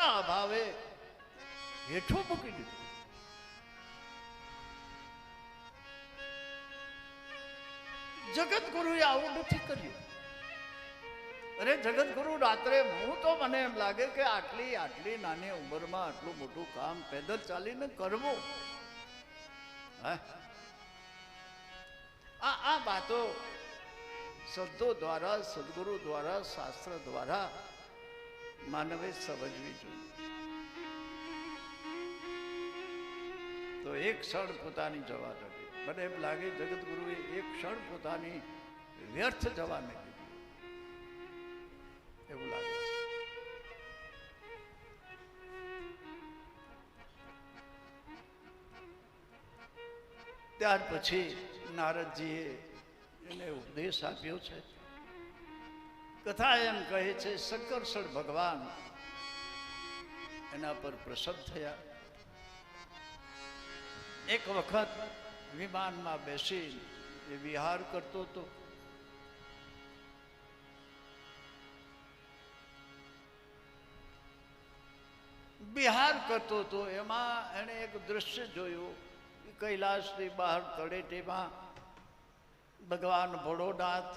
પુત્રના અભાવે હેઠું મૂકી દીધું. જગતગુરુએ આવું નથી કર્યું. અરે જગતગુરુ રાત્રે હું તો મને એમ લાગે કે આટલી નાની ઉંમરમાં આટલું મોટું કામ પેદલ ચાલીને કરવું. આ વાતો સંતો દ્વારા, સદગુરુ દ્વારા, શાસ્ત્ર દ્વારા માનવે સમજવી જોઈએ. તો એક ક્ષણ પોતાની જવા નથી. મને એમ લાગે જગતગુરુએ એક ક્ષણ પોતાની વ્યર્થ જવા નથી દીધી, એવું લાગે છે. ત્યાર પછી નારદજીએ એને ઉપદેશ આપ્યો છે. કથા એમ કહે છે શંકરષણ ભગવાન એના પર પ્રસન્ન થયા. એક વખત વિમાનમાં બેસી એ વિહાર કરતો હતો. વિહાર કરતો હતો એમાં એને એક દ્રશ્ય જોયું. કૈલાસની બહાર તળેટીમાં ભગવાન ભોળોનાથ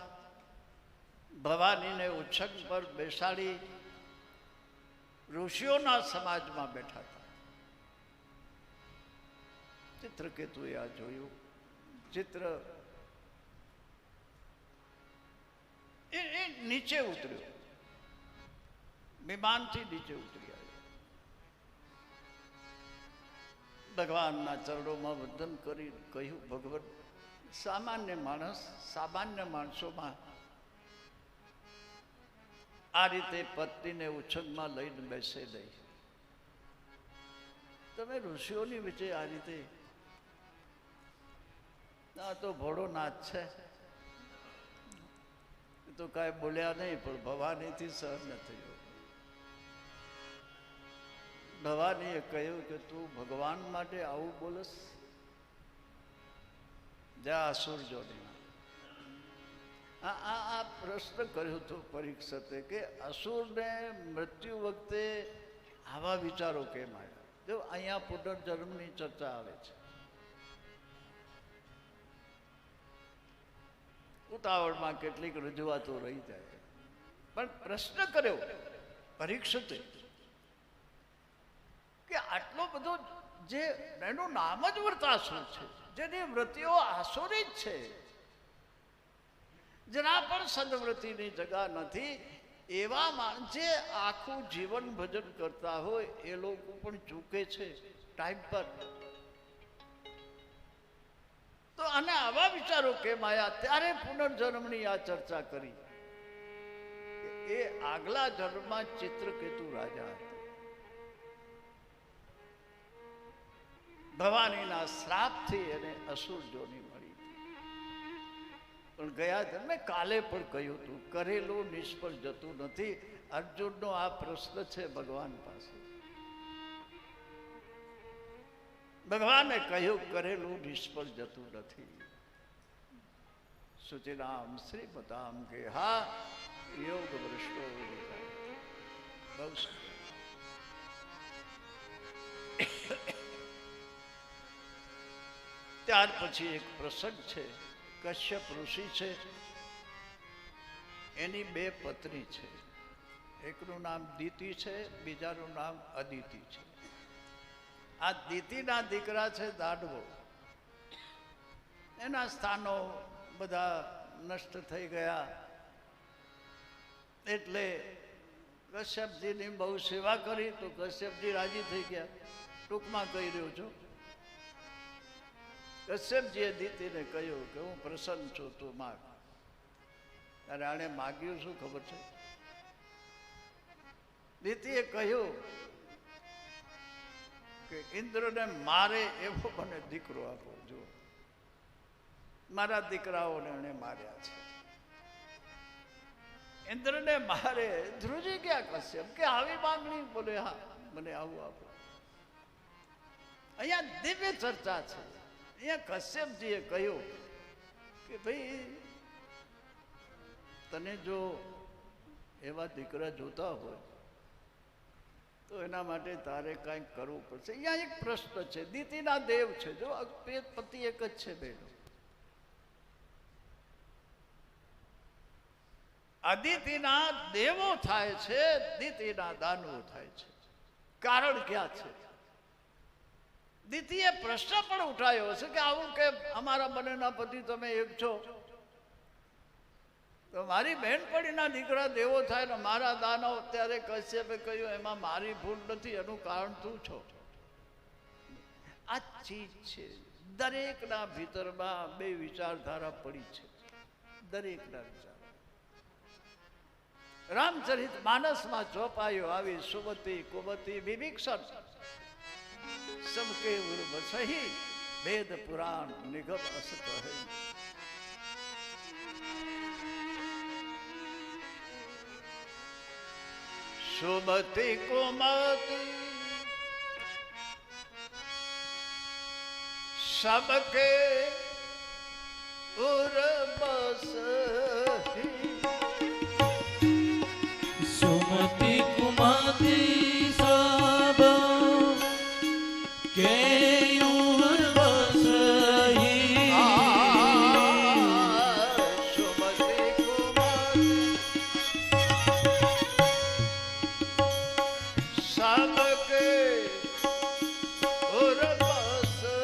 ભવાનીને ઉચ્છંગ પર બેસાડી ઋષિઓના સમાજમાં બેઠા હતા. ચિત્રકેતુએ આ જોયું. ચિત્ર એ નીચે ઉતર્યો, વિમાનથી નીચે ઉતરી આવ્યો. ભગવાનના ચરણોમાં વંદન કરી કહ્યું, ભગવાન સામાન્ય માણસ, સામાન્ય માણસોમાં આ રીતે પત્નીને ઉછંગમાં લઈને બેસે નહીં. તમે ઋષિઓની વચ્ચે આ રીતે, આ તો ભોળોનાથ છે. તો કાંઈ બોલ્યા નહીં, પણ ભવાનીથી સહન ન થયું. ભવાનીએ કહ્યું કે તું ભગવાન માટે આવું બોલસ? જા અસુર જોડીમાં. આ પ્રશ્ન કર્યો હતો પરીક્ષતે કે અસુરને મૃત્યુ વખતે આવા વિચારો કેમ આવ્યા? જો અહીંયા પુનર્જન્મની ચર્ચા આવે છે. ઉતાવળમાં કેટલીક રજૂઆતો રહી જાય, પણ પ્રશ્ન કર્યો પરીક્ષતે કે આટલો બધો જે એનું નામ જ વૃત્તાસુર છે, જેની વૃત્તિઓ આસુરી જ છે, જરા પણ સદવૃત્તિની જગા નથી, એવામાં જે આખું જીવન ભજન કરતા હોય એ લોકો પણ ચૂકે છે ટાઈમ પર. તો આને આવા વિચારો કેમ આવ્યા? ત્યારે પુનર્જન્મની આ ચર્ચા કરી. એ આગલા જન્મમાં ચિત્રકેતુ રાજા હતા. ભવાનીના શ્રાપથી એને અસુર જોની મળી. પણ ગયા જન્મે કાલે પણ કહ્યું હતું કરેલું નિષ્ફળ જતું નથી. અર્જુનનો આ પ્રશ્ન છે ભગવાન પાસે. ભગવાને કહ્યું કરેલું નિષ્ફળ જતું નથી. સુચિનામ શ્રીમતામ કે હા યોગ ભ્રષ્ટો. બહુ ત્યાર પછી એક પ્રસંગ છે. કશ્યપ ઋષિ છે, એની બે પત્ની છે. એકનું નામ દિતિ છે, બીજાનું નામ અદિતિ છે. આ દિતિના દીકરા છે દાડવો. એના સ્થાનો બધા નષ્ટ થઈ ગયા, એટલે કશ્યપજીની બહુ સેવા કરી તો કશ્યપજી રાજી થઈ ગયા. ટૂંકમાં કહી રહ્યો છું. કશ્યપજીએ દિતિને કહ્યું કે હું પ્રસન્ન છું, તું માગ. ત્યારે આણે માગ્યું શું ખબર છે? દિતિએ કહ્યું કે ઇન્દ્રને મારે એવો મને દીકરો આપો. જો મારા દીકરાઓને એને માર્યા છે. ઇન્દ્રને મારે. ધ્રુજી ગયા કશ્યપ કે આવી માંગણી? બોલે હા, મને આવું આપો. અહીંયા દિવ્ય ચર્ચા છે. અહીંયા કશ્યપજીએ કહ્યું કે ભાઈ તને જો એવા દીકરા જોતા હોય તો એના માટે તારે કાંઈક કરવું પડશે. અહીંયા એક પ્રશ્ન છે, દિતિના દેવ છે, જો પતિ એક જ છે બેનો. અદિતિના દેવો થાય છે, દિતિના દાનવો થાય છે. કારણ ક્યાં છે? દિતિએ પ્રશ્ન પણ ઉઠાયો છે કે આવું કે અમારા બંનેના પતિ તમે એક છો, તો મારી બહેનપણીના દીકરા દેવો થાય ને મારા દાનવ. ત્યારે કશ્યપે કહ્યું એમાં મારી ભૂલ નથી, એનું કારણ તું છો. આ ચીજ છે, દરેકના ભીતરમાં બે વિચારધારા પડી છે, દરેકના વિચાર. રામચરિત માનસમાં ચોપાયો આવી સુમતિ કુમતિ વિભીક્ષણ સબકે ઉર્વ સહી વેદ પુરાણ નિગમ અસ કહે. સુમતિ કુમતિ સબકે ઉર્વ સહી. सुमति कुमति सब के उर्वशी. सुमति कुमति सबके उर्वशी.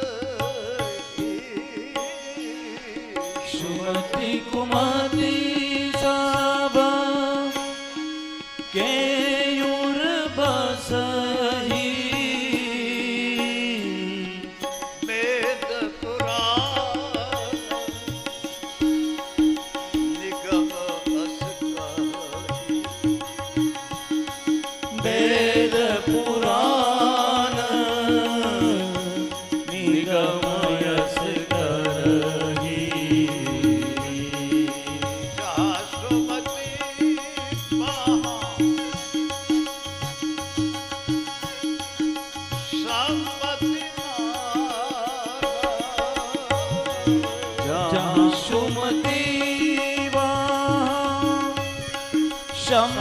सुमति कुमति सब के उर्वशी. वेद पुराण निगम अस कहहि. वेद पुराण निगम यस करहि. जहाँ सुमति जहाँ सुमति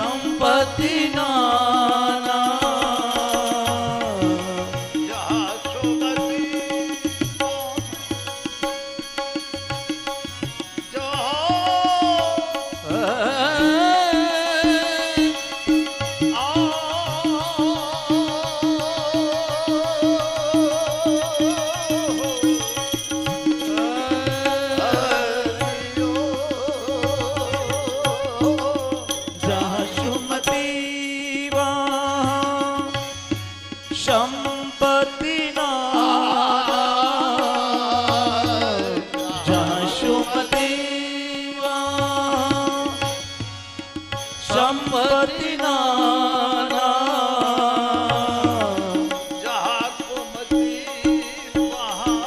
संपत्ति नाना. जहाँ सुमति संपत्ति नाना. जहाँ सुमति संपत्ति नाना. जहाँ कुमति वहाँ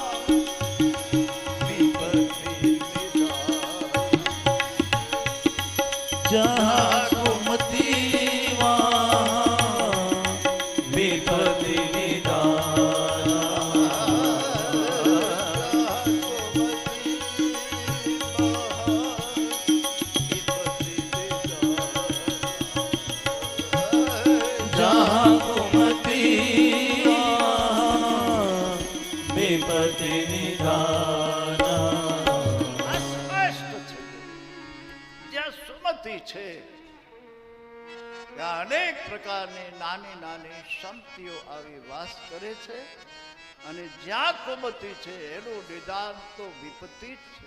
विपत्ति निदान. जहाँ सुमति विपत्ति निदान. जहाँ कुमति विपत्ति निदान. સ્પષ્ટ છે. જ્યાં સુમતિ છે ત્યાં અનેક પ્રકારની નાની નાની સંપત્તિઓ આવી વાસ કરે છે, અને જ્યાં કુમતિ છે એનું નિદાન તો વિપત્તિ જ છે.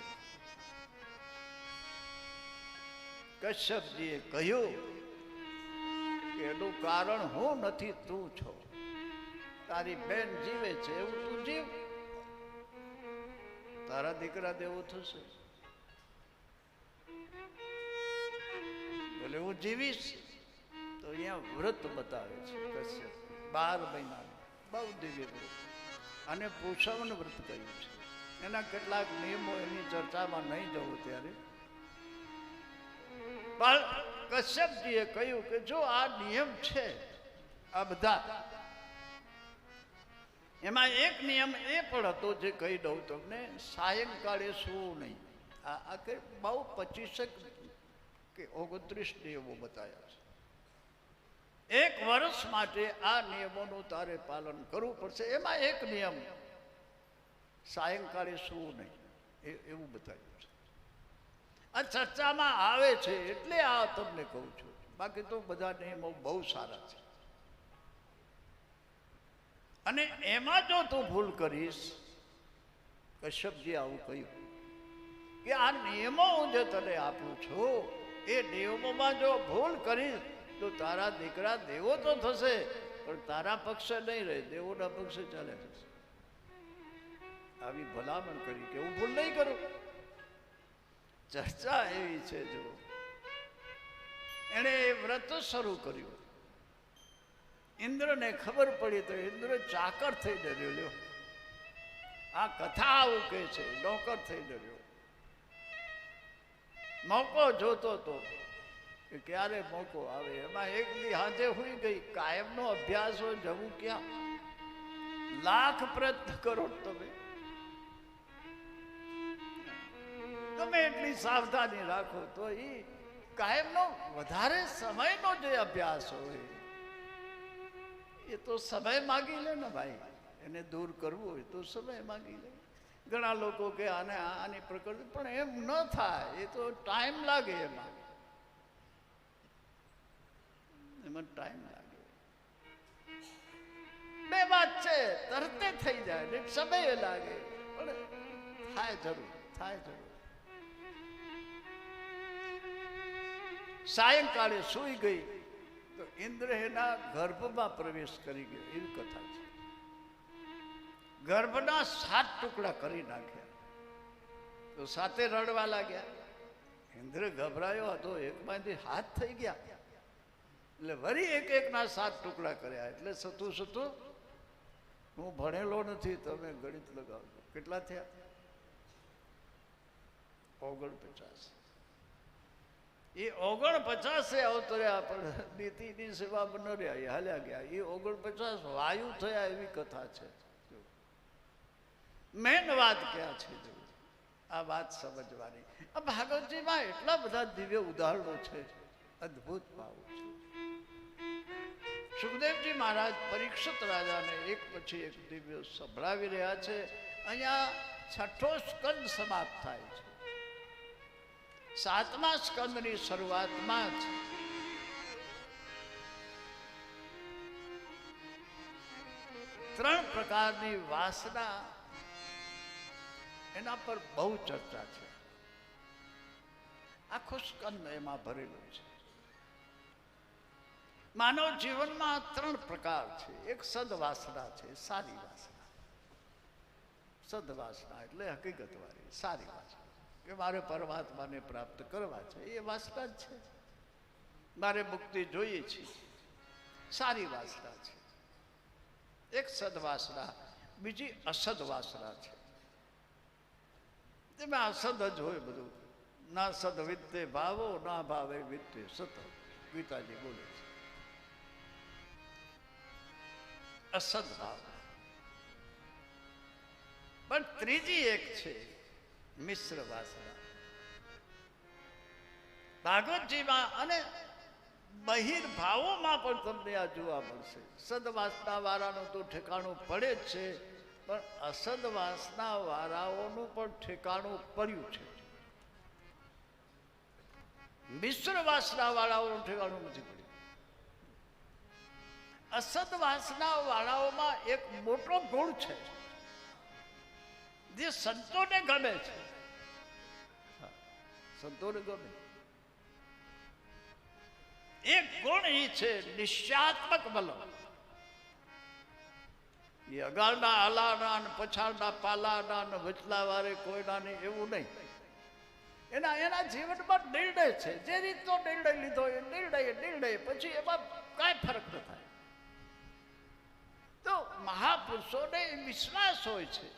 કશ્યપજીએ કહ્યું કે એનું કારણ હું નથી, તું છો. તારી બેન જીવે છે એવું તું જીવ, તારા દીકરા દેવું થશે. બોલે હું જીવીશ. તો અહીંયા વ્રત બતાવે છે કશ્યપ, 12 મહિનાનું બહુ દિવ્ય વ્રત, અને પુષવન વ્રત કહ્યું છે. એના કેટલાક નિયમો એની ચર્ચામાં નહીં જવું ત્યારે, પણ કશ્યપજીએ કહ્યું કે જો આ નિયમ છે આ બધા, એમાં એક નિયમ એ પણ હતો જે કહી દઉં તમને, સાયંકાળે સૂવું નહીં. આ કે બહુ 25 કે 29 નિયમો બતાવ્યા છે. એક વર્ષ માટે આ નિયમોનું તારે પાલન કરવું પડશે. એમાં એક નિયમ, સાયંકાળે સૂવું નહીં, એવું બતાવ્યું છે. આ ચર્ચામાં આવે છે એટલે આ તમને કહું છું, બાકી તો બધા નિયમો બહુ સારા છે. અને એમાં જો તું ભૂલ કરીશ, કશ્યપજી આવું કહ્યું કે આ નિયમો હું જે તને આપું છું એ નિયમોમાં જો ભૂલ કરીશ તો તારા દીકરા દેવો તો થશે, પણ તારા પક્ષે નહીં રહે, દેવોના પક્ષે ચાલે થશે. આવી ભલામણ કરી કે હું ભૂલ નહીં કરું. ચર્ચા એવી છે. જો એણે વ્રત શરૂ કર્યું, ઇન્દ્રને ખબર પડી તો ઇન્દ્ર ચાકર થઈ ડર્યો. આ કથા આવું કહે છે, નોકર થઈ ડર્યો. મોકો જોતો તો કે ક્યારે મોકો આવે. એમાં એક દી હાથે હુઈ ગઈ. કાયમનો અભ્યાસ હોય, જવું ક્યાં? લાખ પ્રયત્ન કરો તમે, તમે એટલી સાવધાની રાખો તો એ કાયમનો વધારે સમયનો જે અભ્યાસ હોય એ તો સમય માગી લે ને ભાઈ. એને દૂર કરવું હોય તો સમય માગી લે. ઘણા લોકો કે આને આની પ્રકૃતિ, પણ એમ ન થાય. એ તો ટાઈમ લાગે, એમાં ટાઈમ લાગે. બે વાત છે, તરતે થઈ જાય ને સમય લાગે, પણ થાય જરૂર, થાય જરૂર. સાયંકાળે સૂઈ ગઈ તો ઇન્દ્ર એના ગર્ભમાં પ્રવેશ કરી ગયો, એવી કથા છે. ગર્ભના 7 ટુકડા કરી નાખ્યા તો 7 રડવા લાગ્યા. ઇન્દ્ર ગભરાયો હતો, એકમાંથી હાથ થઈ ગયા એટલે વળી એક-એકના 7 ટુકડા કર્યા. એટલે સતું હું ભણેલો નથી, તમે ગણિત લગાવજો. કેટલા થયા? 49. એ 49 અવતર્યા, પણ નીતિની સેવા ન રહ્યા, એ હાલ્યા ગયા. એ 49 વાયુ થયા, એવી કથા છે. મેન વાત ક્યાં છે? આ વાત સમજવાની. આ ભાગવતજીમાં એટલા બધા દિવ્ય ઉદાહરણો છે, અદ્ભુત ભાવો છે. સુખદેવજી મહારાજ પરીક્ષિત રાજાને એક પછી એક દિવ્ય સંભળાવી રહ્યા છે. અહીંયા 6થો સ્કંદ સમાપ્ત થાય છે. 7મા સ્કંદની શરૂઆતમાં જ ત્રણ પ્રકારની વાસના, એના પર બહુ ચર્ચા છે. આખો સ્કંદ એમાં ભરેલું છે. માનવ જીવનમાં 3 પ્રકાર છે. એક સદવાસના છે, સારી વાસના. સદવાસના એટલે હકીકતવાળી સારી વાસના, કે મારે પરમાત્માને પ્રાપ્ત કરવા છે, એ વાસના જ છે. મારે મુક્તિ જોઈએ છે, સારી વાસના છે. એક સદવાસના, બીજી અસદવાસના છે. તેમાં અસદ જ હોય બધું. ના સદ વિત્તે ભાવો, ના ભાવે વિત્તે સત, ગીતાજી બોલે છે. અસદ ભાવ. પણ ત્રીજી એક છે મિશ્ર વાસના. ભાગવતજીમાં અને બહિર્ભાવોમાં પણ તમને આ જોવા મળશે. સદવાસના વાળાનું તો ઠેકાણું પડે જ છે, પણ અસદવાસના વાળાઓનું પણ ઠેકાણું પડ્યું છે. મિશ્ર વાસના વાળાઓનું ઠેકાણું નથી પડ્યું. અસદવાસના વાળાઓમાં એક મોટો ગુણ છે જે સંતોને ગમે છે. સંતોને ગમે એક ગુણ એ છે નિશ્ચયાત્મક બલ. એ અગાળના આલાના, પછાડના પાલાના, વચલા વારે કોઈના નહીં, એવું નહીં. એના જીવનમાં નિર્ણય છે. જે રીતનો નિર્ણય લીધો એ નિર્ણય પછી એમાં કાંઈ ફરક ન થાય. તો મહાપુરુષોને વિશ્વાસ હોય છે.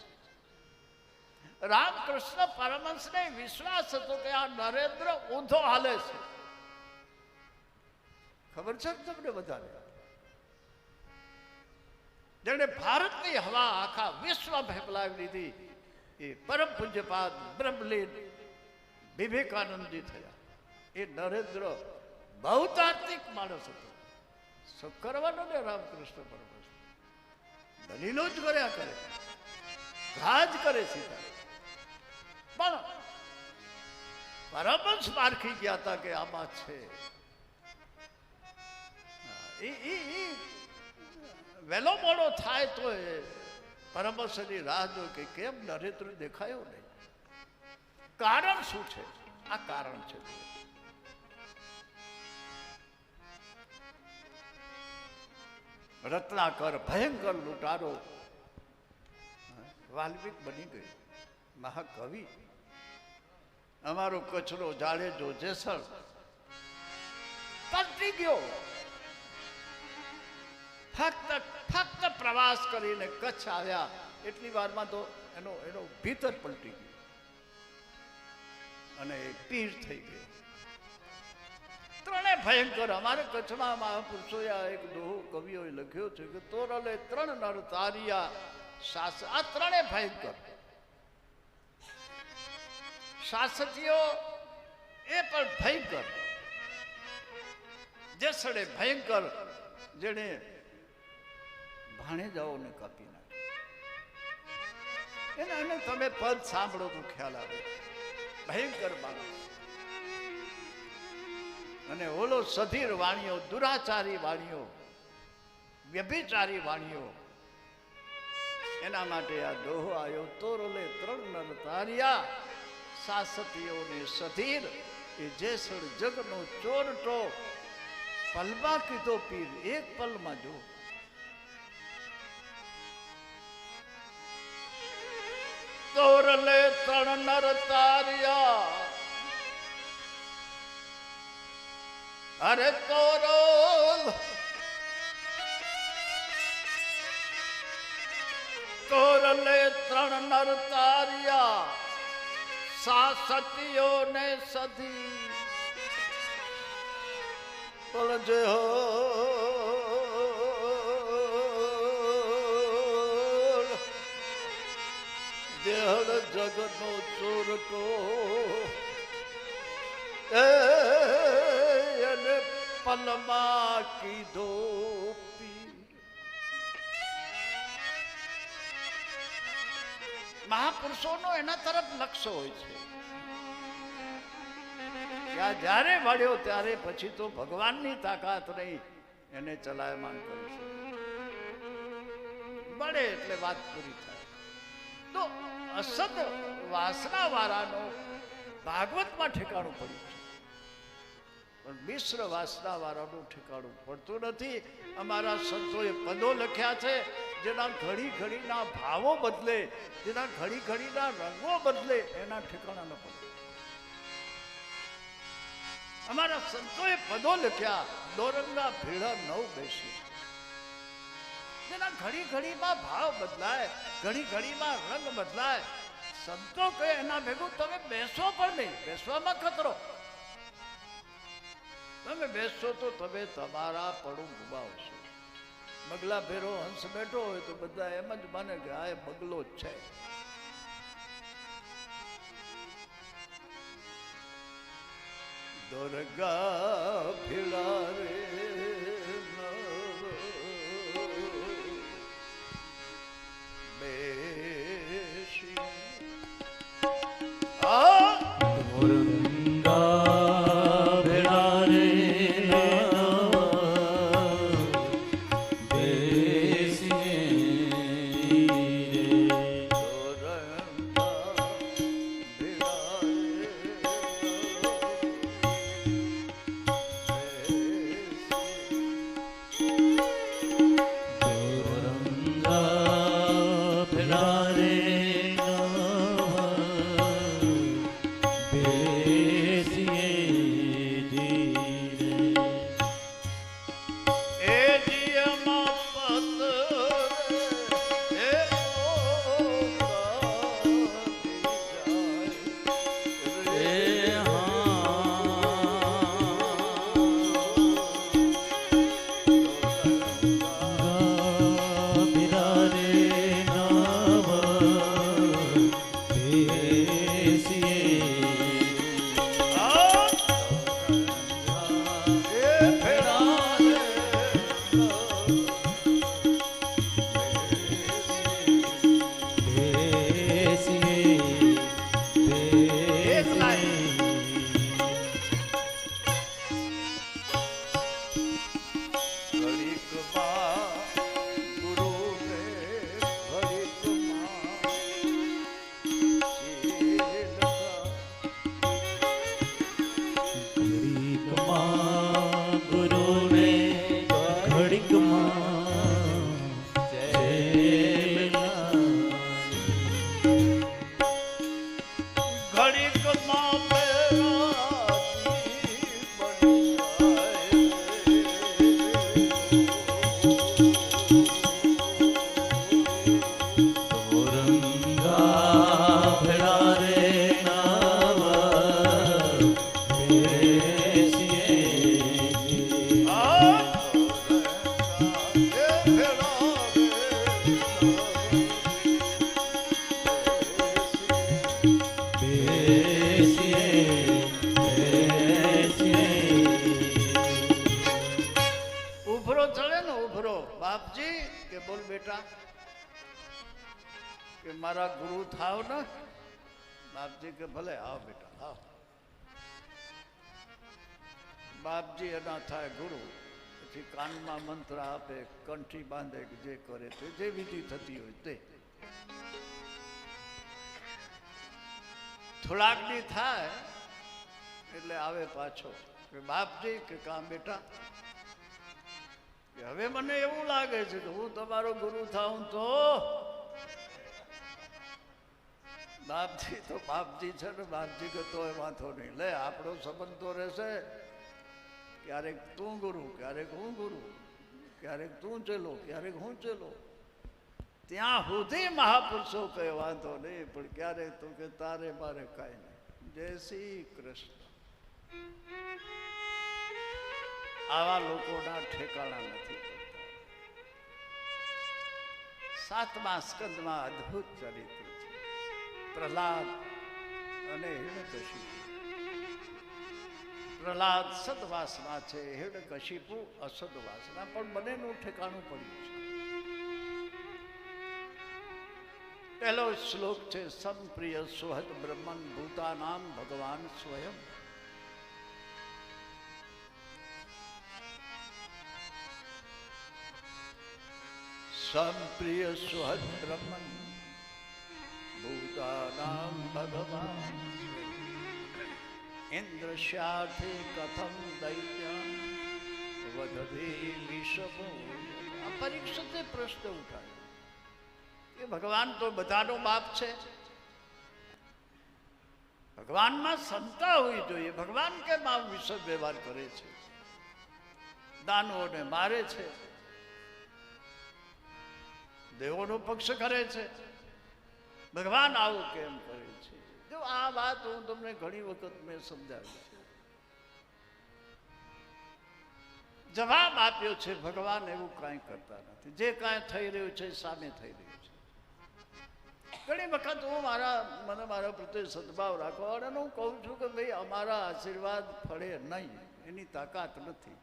રામકૃષ્ણ પરમહંસને વિશ્વાસ હતો કે આ નરેન્દ્ર ઊંધો હાલે છે. ખબર છે તમને બધાને? જેને ભારતની હવા આખા વિશ્વમાં ફેલાવી લીધી એ પરમ પૂજ્યપાદ બ્રહ્મલીન વિવેકાનંદજી થયા. એ નરેન્દ્ર બહુ તાર્કિક માણસ હતો, શું કરવાનું ને રામકૃષ્ણ પરમહંસ દલીલો જ કર્યા કરે, ઘા જ કરે સીધા. પણ પરમહંસ પારખી ગયા હતા કે આમાં છે. વહેલો મોડો થાય તો પરમહંસની રાહ જો કે કેમ નરેન્દ્ર દેખાયો નહીં, કારણ શું છે? આ કારણ છે. રત્નાકર ભયંકર લૂંટારો વાલ્મીક બની ગયો, મહાકવિ. અમારો કચરો જાડેજો જેસર પલટી ગયો. ફક્ત પ્રવાસ કરીને કચ્છ આવ્યા એટલી વારમાં તો એનો ભીતર પલટી ગયો અને પીર થઈ ગયો. ત્રણે ભયંકર. અમારે કચ્છમાં મહાપુરુષોએ એક દોહો કવિઓએ લખ્યો છે કે તોરલે ત્રણ નર તારિયા શાસ. આ ત્રણે ભયંકર. શાસકીઓ એ પણ ભયંકર. જેસડે ભયંકર, જેને ભાણેજાઓને કાપી નાખે. એને તમે પદ સાંભળો તો ખ્યાલ આવે. ભયંકર માણસ. અને ઓલો સધીર વાણીઓ, દુરાચારી વાણીઓ, વ્યભિચારી વાણીઓ. એના માટે આ દોહો આવ્યો. તોરલે ત્રણ નર તારિયા સાસતીઓને સધીર. એ જેસડ જગનો ચોરટો પલમાં કીધો પીર. એક પલમાં જો. તોરલે ત્રણ નર તારિયા. અરે તોરલ તોરલે ત્રણ નર તારિયા સાસતીઓને સધી. પણ જે જેહળ જગનો ચોરટો એને પલમાં કીધો પીર. મહાપુરુષોનો એના તરફ લક્ષ્ય હોય છે. જ્યારે મળ્યો ત્યારે પછી તો ભગવાનની તાકાત નહીં, એને ચલાયમાન કરી છે. મળે એટલે વાત પૂરી થાય. તો અસદ વાસના વાળાનો ભાગવતમાં ઠેકાણું પડ્યું છે, પણ મિશ્ર વાસના વાળાનું ઠેકાણું પડતું નથી. અમારા સંતોએ પદો લખ્યા છે જેના ઘડી ઘડીના ભાવો બદલે, જેના ઘડી ઘડીના રંગો બદલે, એના ઠેકાણા ન પડે. અમારા સંતોએ પદો લખ્યા દોરંગા ભેળા નવ બેસી, જેના ઘડી ઘડીમાં ભાવ બદલાય, ઘડી ઘડીમાં રંગ બદલાય. સંતો કહે એના ભેગું તમે બેસો પણ નહીં. બેસવામાં ખતરો. તમે બેસશો તો તમે તમારા પડું ગુમાવશો. બગલા ભેરો હંસ બેઠો હોય તો બધા એમ જ માને કે આ બગલો જ છે. દોરગા ભેળા રે બેસી રે બાપજી કે બોલ બેટા કે મારા ગુરુ થાવ ને. બાપજી કે ભલે આવ બેટા આવ. બાપજી એના થાય ગુરુ. પછી કાનમાં મંત્ર આપે, કંઠી બાંધે, જે કરે તે, જે વિધિ થતી હોય તે. થોડાક દી થાય એટલે આવે પાછો કે બાપજી કે કામ બેટા કે હવે મને એવું લાગે છે કે હું તમારો ગુરુ થાઉં તો. બાપજી તો બાપજી છે ને. બાપજી કે તોય વાંધો નહીં, લે આપણો સંબંધ તો રહેશે. ક્યારેક તું ગુરુ, ક્યારેક હું ગુરુ, ક્યારેક તું ચેલો, ક્યારેક હું ચેલો. ત્યાં સુધી મહાપુરુષો કહે વાંધો નહીં, પણ ક્યારેક તું કે તારે મારે કાંઈ નહીં. જય શ્રી કૃષ્ણ. આવા લોકોના ઠેકાણા નથી પડતા. 7મા સ્કંદમાં અદ્ભુત ચરિત્ર છે. પ્રહલાદ અને હિરણ્યકશિપુ. પ્રહલાદ સદવાસના છે, હિરણ્યકશિપુ અસદવાસના, પણ બંનેનું ઠેકાણું પડ્યું છે. પહેલો શ્લોક છે સંપ્રિય સુહદ બ્રહ્મન ભૂતાનામ ભગવાન સ્વયં. સંપ્રિય સુહદ બ્રહ્મન ભૂતાનામ ભગવાન ઇન્દ્રશ્યાર્થે કથમ દૈત્યમ વદતે વિષભો. આ પરીક્ષિતે પ્રશ્ન ઉઠાવ્યો કે ભગવાન તો બધાનો બાપ છે, ભગવાનમાં ક્ષમતા હોવી જોઈએ. ભગવાન કેમ આ વિષમ વ્યવહાર કરે છે, દાનવોને મારે છે, દેવોનો પક્ષ કરે છે? ભગવાન આવું કેમ કરે છે? જો આ વાત હું તમને ઘણી વખત મેં સમજાવી છે. જવાબ આપ્યો છે ભગવાન એવું કાંઈ કરતા નથી. જે કાંઈ થઈ રહ્યું છે સામે થઈ રહ્યું છે. ઘણી વખત હું મને મારા પ્રત્યે સદભાવ રાખવા અને હું કહું છું કે ભાઈ અમારા આશીર્વાદ ફળે નહીં, એની તાકાત નથી.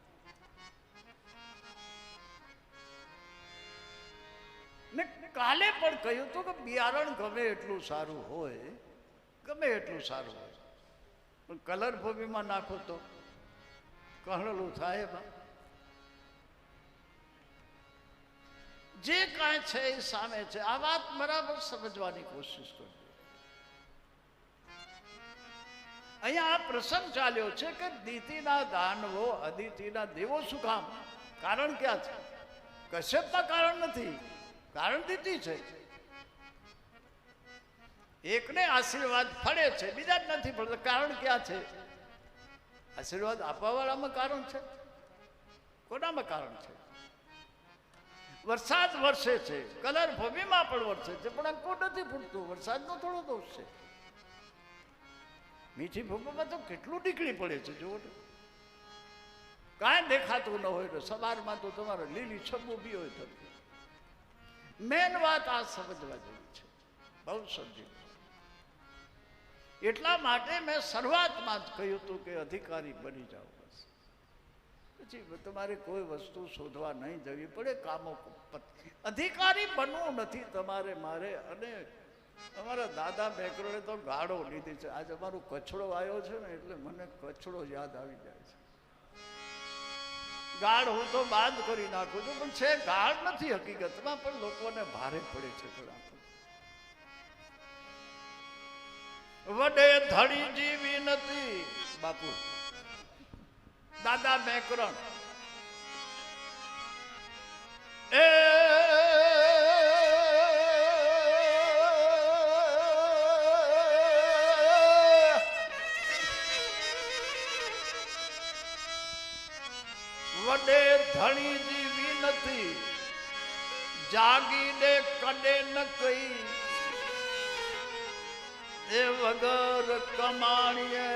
મેં કાલે પણ કહ્યું હતું કે બિયારણ ગમે એટલું સારું હોય, ગમે એટલું સારું હોય, પણ કલર ભૂમિમાં નાખો તો કહળલું થાય. એમાં જે કાંઈ છે એ સામે છે. આ વાત બરાબર સમજવાની કોશિશ કરજો. અહીંયા આ પ્રસંગ ચાલ્યો છે કે દિતિના દાનવો અદિતિના દેવો શું કામ? કારણ ક્યાં છે? કશ્યપમાં કારણ નથી, કારણ દિતિ છે. એકને આશીર્વાદ ફળે છે, બીજા જ નથી ફળતા. કારણ ક્યાં છે? આશીર્વાદ આપવા વાળામાં કારણ છે, કોનામાં કારણ છે? વરસાદ વરસે છે, કલર ભૂમિમાં પણ વરસે છે, પણ અંકુર નથી ફૂટતું. વરસાદનો થોડો દોષ છે. મીઠી ભૂમિમાં તો કેટલું નીકળી પડે છે, જુઓ ને. કાંઈ દેખાતું ન હોય ને સવારમાં તો તમારે લીલી છબુ બી હોય થતી. મેન વાત આ સમજવા જેવી છે, બહુ સમજી. એટલા માટે મેં શરૂઆતમાં જ કહ્યું હતું કે અધિકારી બની જાઓ. બસ પછી તમારે કોઈ વસ્તુ શોધવા નહીં જવી પડે. કામો અધિકારી બનવું નથી તમારે મારે. અને અમારા દાદા બેકરોએ તો ગાળો લીધી છે. આજે અમારું કચડો આવ્યો છે ને એટલે મને કચડો યાદ આવી જાય છે. ગાળ હું તો બંધ કરી નાખું છું, પણ છે ગાળ નથી હકીકતમાં, પણ લોકોને ભારે પડે છે થોડા. વડે ધડી જીવી નથી બાપુ. દાદા બેકરણ એ વડે ધણી જીવી નથી, જાગીને કડે ન કઈ, એ વગર કમાણીએ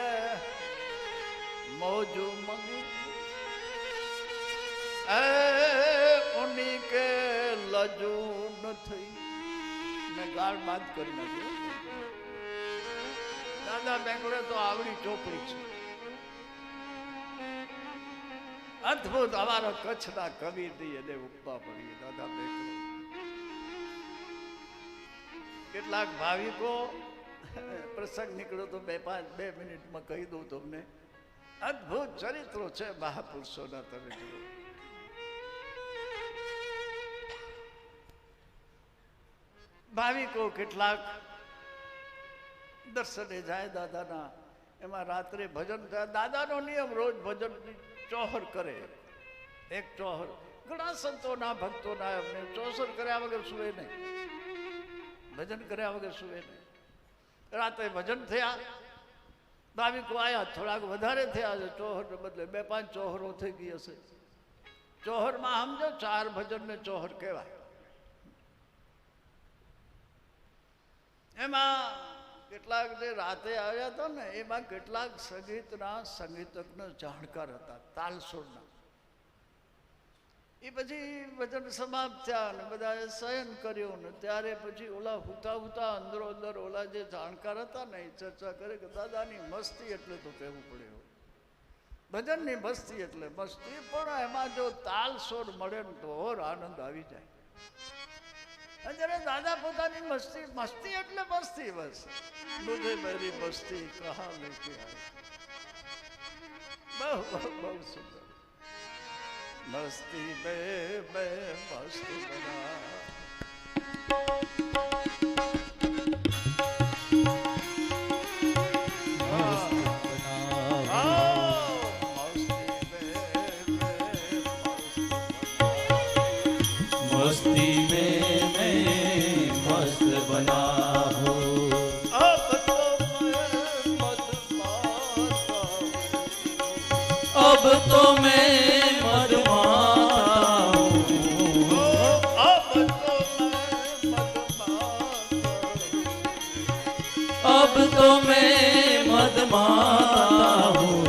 મોજુ મંગી, એ ઉની કે લજુ નથી. મેં ગાળ બાદ કરી નાખ્યું. દાદા બેંગડે તો આવડી ચોપડી છે. અદ્ભુત અમારા કચ્છના કવિની એને ઉપમા પડી દાદા બેકરો. કેટલાક ભાવિકો પ્રસંગ નીકળ્યો તો 2 મિનિટમાં કહી દઉં તમને. અદ્ભુત ચરિત્રો છે મહાપુરુષોના, તમે જુઓ. ભાવિકો કેટલાક દર્શને જાય દાદાના, એમાં રાત્રે ભજન થાય. દાદાનો નિયમ રોજ ભજન ચોહર કરે, એક ચોહર. ઘણા સંતોના ભક્તોના એમને ચોસર કર્યા વગર સુવે નહીં, ભજન કર્યા વગર સુવે નહીં. રાતે ભજન થયા, ભાવિકો આવ્યા, થોડાક વધારે થયા છે, ચોહરને બદલે 2-5 ચોહરો થઈ ગઈ હશે. ચોહરમાં સમજો 4 ભજનને ચોહર કહેવાય. એમાં કેટલાક જે રાતે આવ્યા હતા ને, એમાં કેટલાક સંગીતના સંગીતજ્ઞ જાણકાર હતા, તાલસુરના. એ પછી ભજન સમાપ્ત થયા ને બધાએ શયન કર્યું ને ત્યારે પછી ઓલા હુતા અંદરો અંદર ઓલા જે જાણકાર હતા ને એ ચર્ચા કરે કે દાદાની મસ્તી એટલે તો કહેવું પડે, ભજનની મસ્તી એટલે મસ્તી, પણ એમાં જો તાલ સોર મળે ને તો ઓર આનંદ આવી જાય. જ્યારે દાદા પોતાની મસ્તી, મસ્તી એટલે મસ્તી, બસ મુझे मेरी मस्ती कहाँ लेके आई. બહુ બહુ બહુ સુંદર. मस्ती में मैं मस्त बना. मस्ती में मैं मस्त बना हूँ. अब तो मैं मदमाता हूँ. अब तो मैं मदमाता हूँ.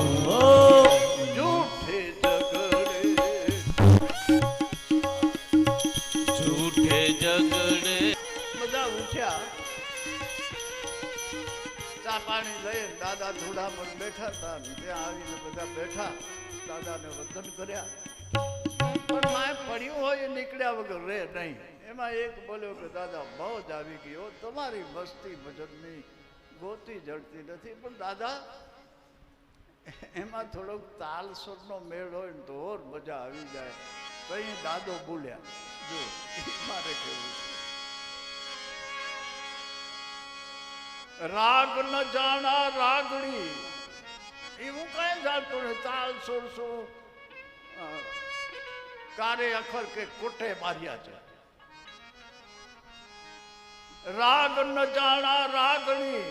झूठे झगड़े બધા ઉઠ્યા, ચા પાણી લઈને દાદા ધૂળામાં બેઠા હતા. ત્યાં આવીને બધા બેઠા, દાદાને વંદન કર્યા. પણ માય પડ્યું હોય એ નીકળ્યા વગર રે નહીં. એમાં એક બોલ્યો કે દાદા મોજ આવી ગયો, તમારી મસ્તી ભજનની ગોતી જડતી નથી. પણ દાદા એમાં થોડોક તાલ સુરનો મેળ હોય ને તો ઓર મજા આવી જાય. કઈ દાદો બોલ્યા, જો મારે કેવું છે. રાગ ન જાણા રાગણી, એ હું કઈ જાણતો ને તાલ સુર શું કારે અખર કે કોઠે માર્યા છે. રાગ ન જાણા રાગણી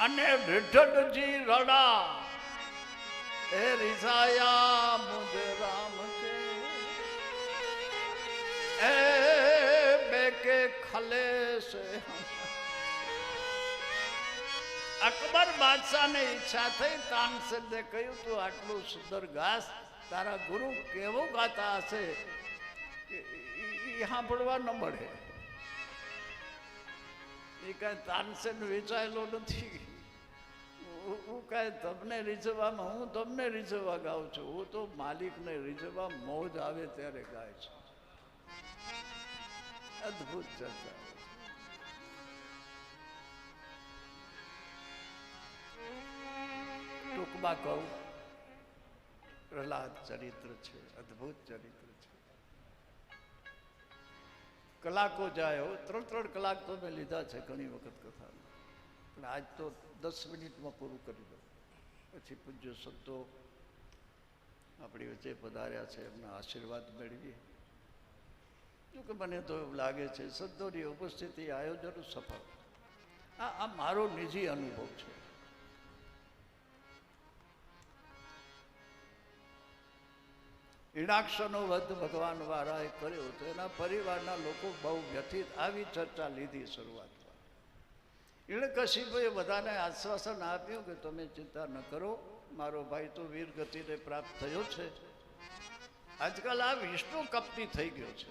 અને ઢઢજી રડા, એ રિસાયા મુझे રામ કે એ બેકે ખલે સે. અકબર બાદશાહને ઈચ્છા થઈ, તાનસેને કહ્યું તું આટલું સુંદર ગાસ, તારા ગુરુ કેવું ગાતા હશે કે સાંભળવા ન મળે. એ કાંઈ તાનસેન વેચાયેલો નથી. હું કાંઈ તમને રીઝવવામાં, હું તમને રીઝવવા ગાઉં છું. હું તો માલિકને રીઝવવા મોજ આવે ત્યારે ગાય છે. અદ્ભુત ચર્ચા. ટૂંકમાં કહું, પ્રહલાદ ચરિત્ર છે, અદ્ભુત ચરિત્ર છે. કલાકો જાય, 3 કલાક તો મેં લીધા છે ઘણી વખત કથામાં, પણ આજ તો 10 મિનિટમાં પૂરું કરી દઉં. પછી પૂજ્ય સંતો આપણી વચ્ચે પધાર્યા છે, એમના આશીર્વાદ મેળવીએ. જોકે મને તો એવું લાગે છે સંતોની ઉપસ્થિતિ આયોજન સફળ. આ મારો નિજી અનુભવ છે. હિરણાક્ષનો વધ ભગવાન વાળાએ કર્યો તો એના પરિવારના લોકો બહુ વ્યથિત. આવી ચર્ચા લીધી શરૂઆતમાં. હિરણ્યકશિપુએ બધાને આશ્વાસન આપ્યું કે તમે ચિંતા ન કરો, મારો ભાઈ તો વીર ગતિને પ્રાપ્ત થયો છે. આજકાલ આ વિષ્ણુ કપટી થઈ ગયો છે.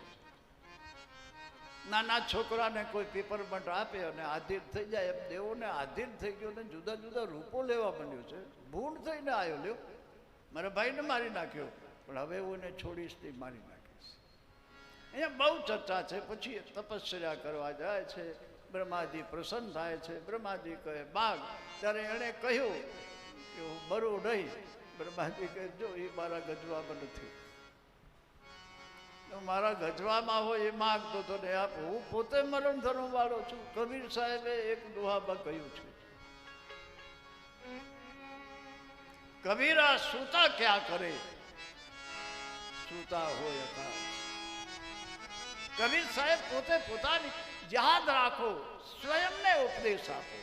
નાના છોકરાને કોઈ પેપરમેન્ટ આપે અને આધીન થઈ જાય, એમ દેવોને આધીન થઈ ગયો ને જુદા જુદા રૂપો લેવા માંડ્યો છે. ભૂંડ થઈને આવ્યો લ્યો. મારા ભાઈને મારી નાખ્યો, પણ હવે હું એને છોડીશ નહીં, મારી નાખીશ. અહીંયા બહુ ચર્ચા છે. પછી તપશ્ચર્યા કરવા જાય છે, બ્રહ્માજી પ્રસન્ન થાય છે. બ્રહ્માજી કહે માગ. ત્યારે એણે કહ્યું કે હું મરું નહીં. બ્રહ્માજી કહે જો એ મારા ગજવામાં નથી, મારા ગજવામાં હોય એ માગતો તો ને આપ. હું પોતે મરણ ધર્મ વાળો છું. કબીર સાહેબે એક દુહામાં કહ્યું છે, કબીરા સૂતા ક્યાં કરે, સૂતા હોય અકાળ. કબીર સાહેબ પોતે પોતાની યાદ રાખો, સ્વયંને ઉપદેશ આપો.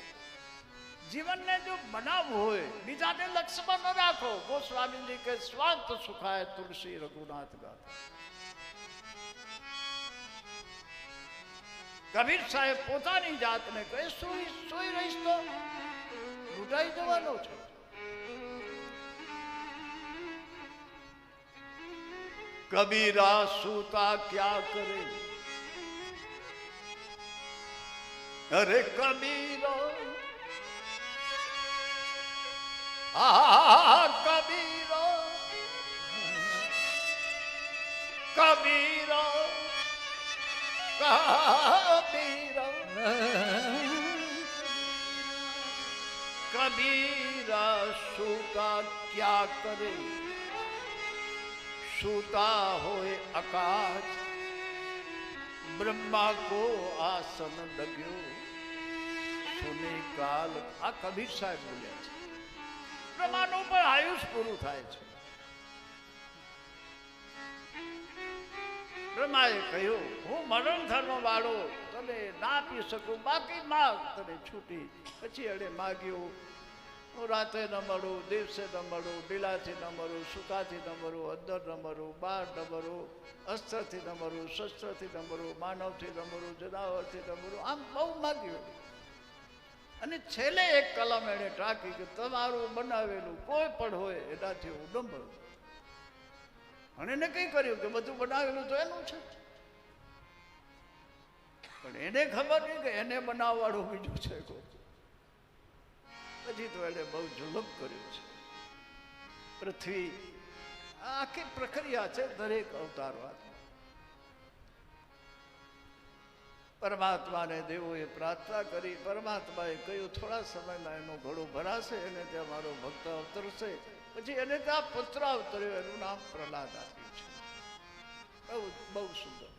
જીવનને જો બનાવવું હોય, બીજાને લક્ષ્યમાં ન રાખો. ગોસ્વામીજી કે સ્વાર્થ સુખાય તુલસી રઘુનાથ ગાતા. કબીર સાહેબ પોતાની જાતને કહે સુઈ રહીશ તો લૂંટાઈ જવાનો છે. કબીરા સૂતા ક્યાં કરે, અરે કબીરા કબીરા કબીરા કબીરા સૂતા ક્યાં કરે, સૂતા હોય આકાશ. બ્રહ્મા કો આસન લગ્યો સુને કાલ. આ કબીર સાહેબ બોલ્યા છે. બ્રહ્માનું પણ આયુષ પૂરું થાય છે. બ્રહ્માએ કહ્યું હું મરણ ધર્મ વાળો તને ના પી શકું, બાકી માગ તને છૂટી. પછી એણે માગ્યું હું રાતે ન મળું, દિવસે ન મળું, ઢીલાથી ન મળું, સૂકાથી ન મળું, અંદર ન મળું, બહાર ન મળું, અસ્ત્રથી ન મળું, શસ્ત્રથી ન મળું, માનવથી ન મળું, જનાવરથી ન મળું. આમ બહુ માગ્યું. અને છેલ્લે એક કલમ એણે ટાંકી કે તમારું બનાવેલું કોઈ પણ હોય એનાથી હું ન મળું. અને એને કઈ કર્યું કે બધું બનાવેલું તો એનું છે, પણ એને ખબર નહીં કે એને બનાવવાળું બીજું છે કોઈ. પછી તો એને બહુ જુલમ કર્યું છે. પૃથ્વી આખી પ્રક્રિયા છે દરેક અવતારમાં. પરમાત્માને દેવોએ પ્રાર્થના કરી. પરમાત્માએ કહ્યું થોડા સમયમાં એનો ઘડો ભરાશે, એને ત્યાં મારો ભક્ત અવતરશે. પછી એને ત્યાં પુત્ર અવતર્યો, એનું નામ પ્રહલાદ આપ્યું છે. બહુ બહુ સુંદર.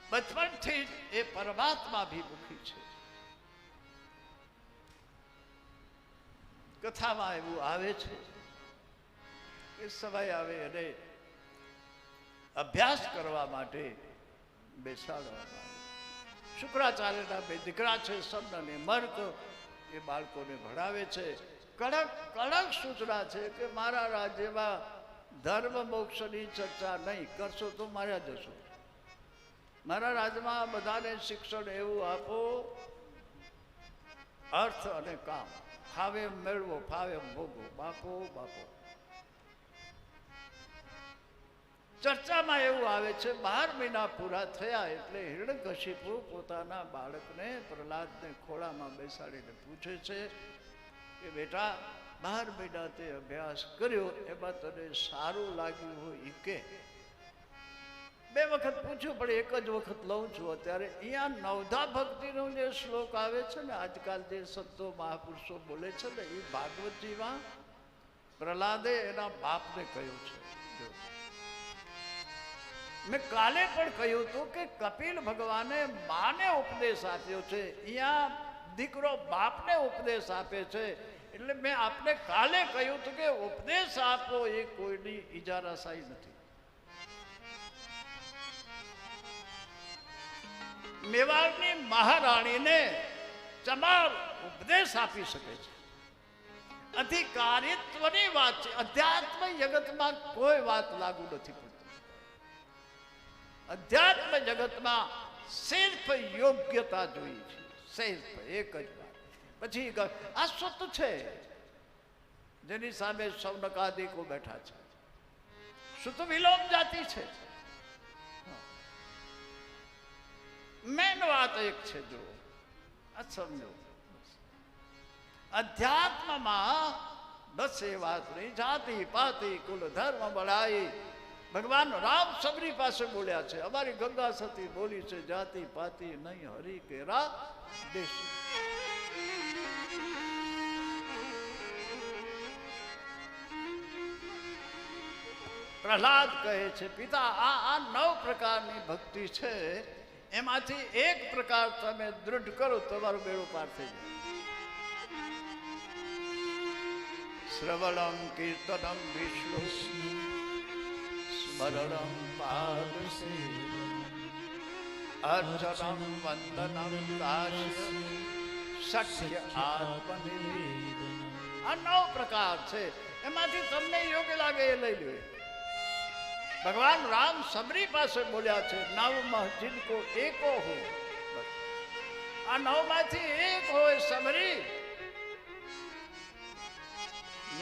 બચપનથી જ એ પરમાત્મા અભિમુખી છે. કથામાં એવું આવે છે કે સમય આવે અને અભ્યાસ કરવા માટે બેસાડવામાં આવે. શુક્રાચાર્યના બે દીકરા છે, સન અને મર્ક. એ બાળકોને ભણાવે છે. કડક કડક સૂચના છે કે મારા રાજ્યમાં ધર્મ મોક્ષની ચર્ચા નહીં કરશો તો માર્યા જશો. મારા રાજ્યમાં બધાને શિક્ષણ એવું આપો, અર્થ અને કામ ફાવે મેળવો, ફાવે ભોગવો. બાપો બાપો. ચર્ચામાં એવું આવે છે 12 મહિના પૂરા થયા એટલે હિરણ્યકશિપુ પોતાના બાળકને પ્રહલાદને ખોળામાં બેસાડીને પૂછે છે કે બેટા 12 મહિના તે અભ્યાસ કર્યો, એમાં તને સારું લાગ્યું હોય એ કે. 2 વખત પૂછ્યું પણ એક જ વખત લઉં છું. અત્યારે અહીંયા નવધા ભક્તિનો જે શ્લોક આવે છે ને, આજકાલ જે સંતો મહાપુરુષો બોલે છે ને, એ ભાગવતજીમાં પ્રહલાદે એના બાપને કહ્યું છે. મેં કાલે પણ કહ્યું હતું કે કપિલ ભગવાને માને ઉપદેશ આપ્યો છે, અહીંયા દીકરો બાપને ઉપદેશ આપે છે. એટલે મેં આપને કાલે કહ્યું હતું કે ઉપદેશ આપો એ કોઈની ઇજારાશાહી નથી. મેવાડની મહારાણીને ચમાર ઉપદેશ આપી શકે છે. અધિકારીત્વની વાત છે. અધ્યાત્મ જગતમાં કોઈ વાત લાગુ નથી પડતી. અધ્યાત્મ જગતમાં સિર્ફ યોગ્યતા જોઈએ છે, સિર્ફ એક જ વાત. પછી આ સત છે જેની સામે સૌનકાદિકો બેઠા છે. સુત વિલોમ જાતિ છે. મેન વાત એક છે, જો આ સમજો. અધ્યાત્મમાં બસ એ વાત નહીં. જાતિ પાતિ કુલ ધર્મ બળાઈ. ભગવાન રામ સબરી પાસે બોલ્યા છે. અમારી ગંગા સતી બોલી છે, જાતિ પાતિ નહીં હરી કેરા દેશ. પ્રહલાદ કહે છે, પિતા આ 9 પ્રકારની ભક્તિ છે, એમાંથી એક પ્રકાર તમે દૃઢ કરો, તમારું બેડું પાર થઈ જાય. શ્રવણમ કીર્તનમ વિષ્ણુ સ્મરણમ પાદ અર્ચનમ વંદનમ દાસ્ય શક્ય આત્મનિવેદન. આ 9 પ્રકાર છે, એમાંથી તમને યોગ્ય લાગે એ લઈ લો. ભગવાન રામ સબરી પાસે બોલ્યા છે, 9 જિनको एको हो. આ 9 માંથી એક હોય સબરી.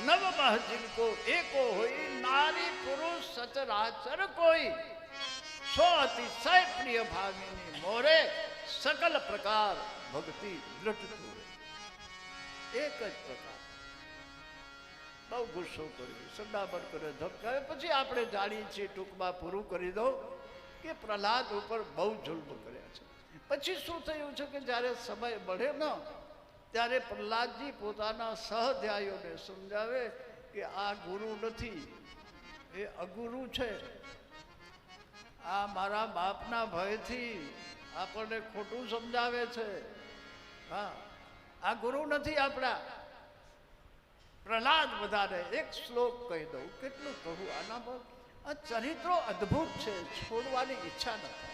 9 જિनको एको હોય નારી પુરુષ સચરાચર કોઈ. સો અતિશય પ્રિય ભાગીની મોરે સકલ પ્રકાર ભક્તિ દ્રઢ હોય. એક જ પ્રકાર. બહુ ગુસ્સો કર્યો, સંડાબડ કરે, ધમકાવે. પછી આપણે જાણીએ છીએ, ટૂંકમાં પૂરું કરી દઉં, કે પ્રહલાદ ઉપર બહુ જુલ્મ કર્યા છે. પછી શું થયું છે કે જ્યારે સમય મળે ને ત્યારે પ્રહલાદજી પોતાના સહધ્યાયીઓને સમજાવે કે આ ગુરુ નથી, એ અગુરુ છે. આ મારા બાપના ભયથી આપણને ખોટું સમજાવે છે. હા, આ ગુરુ નથી આપણા. પ્રહલાદ બધાને એક શ્લોક કહી દઉં. કેટલું કહું આના પર. આ ચરિત્રો અદ્ભુત છે, છોડવાની ઈચ્છા ન થાય.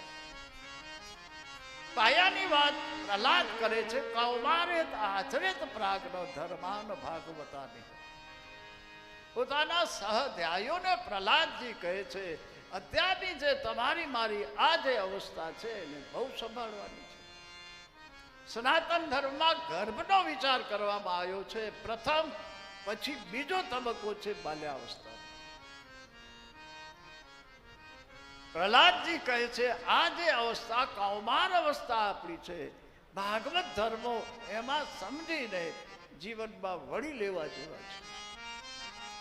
પાયાની વાત પ્રહલાદ કરે છે. કૌમારેત આચરેત પ્રાગનો ધર્માન ભાગવતાની. પોતાના સહધ્યાયીઓને પ્રહલાદજી કહે છે, અત્યારની જે તમારી મારી આ જે અવસ્થા છે એને બહુ સંભાળવાની છે. સનાતન ધર્મમાં ગર્ભનો વિચાર કરવામાં આવ્યો છે પ્રથમ, પછી બીજો તબક્કો છે બાલ્યાવસ્થા. પ્રહલાદજી કહે છે, આ જે અવસ્થા કૌમાર અવસ્થા આપણી છે, ભાગવત ધર્મો એમાં સમજીને જીવનમાં વળી લેવા જેવા છે.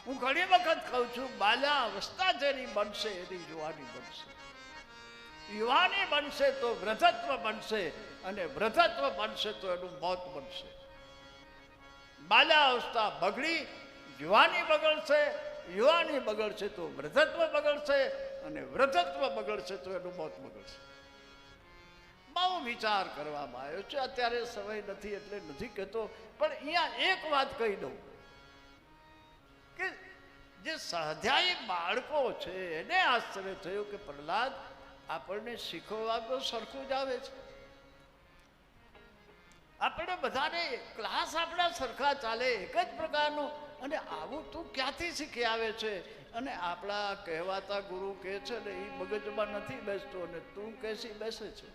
હું ઘણી વખત કહું છું, બાલ્યાવસ્થા જેની બનશે એની યુવાની બનશે. યુવાની બનશે તો વૃદ્ધત્વ બનશે, અને વૃદ્ધત્વ બનશે તો એનું મોત બનશે. બાલ્યાવસ્થા બગડી, યુવાની બગડશે, યુવાની બગડશે તો વૃદ્ધત્વ બગડશે, અને વૃદ્ધત્વ બગડશે તો એનું મોત બગડશે. બહુ વિચાર કરવામાં આવ્યો છે. અત્યારે સમય નથી એટલે નથી કહેતો, પણ અહીંયા એક વાત કહી દઉં કે જે સ્વાધ્યાયી બાળકો છે એને આશ્ચર્ય થયું કે પ્રહલાદ આપણને શીખવવાનું સરખું જ આવે છે. આપણે બધાને ક્લાસ આપણા સરખા ચાલે, એક જ પ્રકારનું. અને આવું તું ક્યાંથી શીખી આવે છે? અને આપણા કહેવાતા ગુરુ કહે છે ને એ મગજમાં નથી બેસતો, અને તું કહેશી બેસે છે.